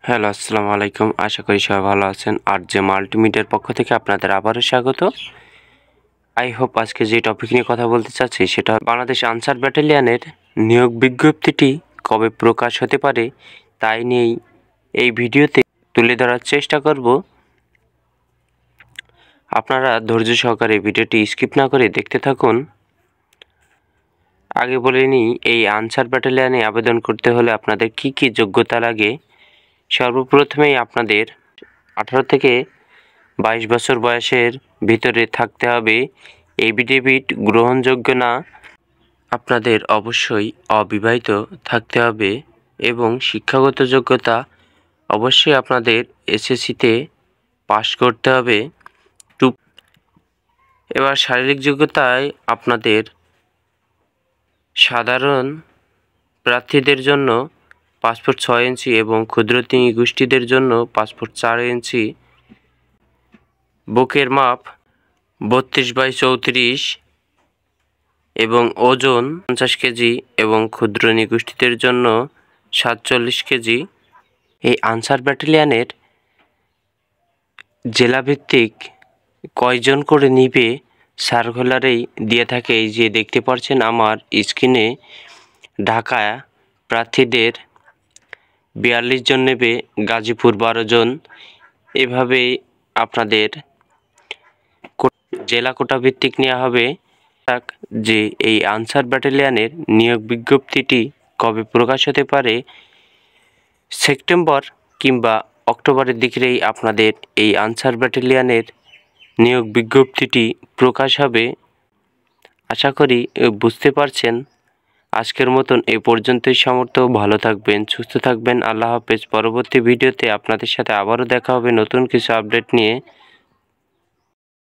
Hello, আসসালামু আলাইকুম। আশা করি সবাই ভালো আছেন। আর যে মাল্টিমিডিয়ার পক্ষ থেকে আপনাদের আবারও স্বাগত। আই হোপ আজকে যে টপিক নিয়ে কথা বলতে চাচ্ছি সেটা বাংলাদেশ আনসার ব্যাটালিয়নের নিয়োগ বিজ্ঞপ্তিটি কবে প্রকাশ হতে পারে তাই নিয়েই এই ভিডিওতে তুলে ধরার চেষ্টা করব। আপনারা ধৈর্য সহকারে ভিডিওটি স্কিপ না করে দেখতে থাকুন। আগে বলে নিই, এই আনসার ব্যাটালিয়নে আবেদন করতে হলে আপনাদের কি কি যোগ্যতা লাগে। সর্বপ্রথমেই আপনাদের 18 থেকে 22 বছর বয়সের ভিতরে থাকতে হবে। এফিডেভিট গ্রহণযোগ্য না, আপনাদের অবশ্যই অবিবাহিত থাকতে হবে এবং শিক্ষাগত যোগ্যতা অবশ্যই আপনাদের এসএসসিতে পাশ করতে হবে। এবার শারীরিক যোগ্যতায় আপনাদের সাধারণ প্রার্থীদের জন্য পাসপোর্ট 6 ইঞ্চি এবং ক্ষুদ্র গোষ্ঠীদের জন্য পাসপোর্ট 4 ইঞ্চি, বুকের মাপ 32/34 এবং ওজন 50 কেজি এবং ক্ষুদ্র নিগোষ্ঠীদের জন্য 47 কেজি। এই আনসার ব্যাটালিয়নের জেলাভিত্তিক কয়জন করে নিবে সার্কুলারেই দিয়ে থাকে। এই যে দেখতে পাচ্ছেন আমার স্ক্রিনে, ঢাকা প্রার্থীদের 42 জন নেবে, গাজীপুর 12 জন। এভাবেই আপনাদের জেলা কোটা ভিত্তিক নেওয়া হবে। যে এই আনসার ব্যাটালিয়নের নিয়োগ বিজ্ঞপ্তিটি কবে প্রকাশ হতে পারে, সেপ্টেম্বর কিংবা অক্টোবরের দিকেই আপনাদের এই আনসার ব্যাটালিয়নের নিয়োগ বিজ্ঞপ্তিটি প্রকাশ হবে। আশা করি বুঝতে পারছেন। আজকের মতন এই পর্যন্তই সমর্থ। ভালো থাকবেন, সুস্থ থাকবেন। আল্লাহ হাফেজ। পরবর্তী ভিডিওতে আপনাদের সাথে আবারও দেখা হবে নতুন কিছু আপডেট নিয়ে।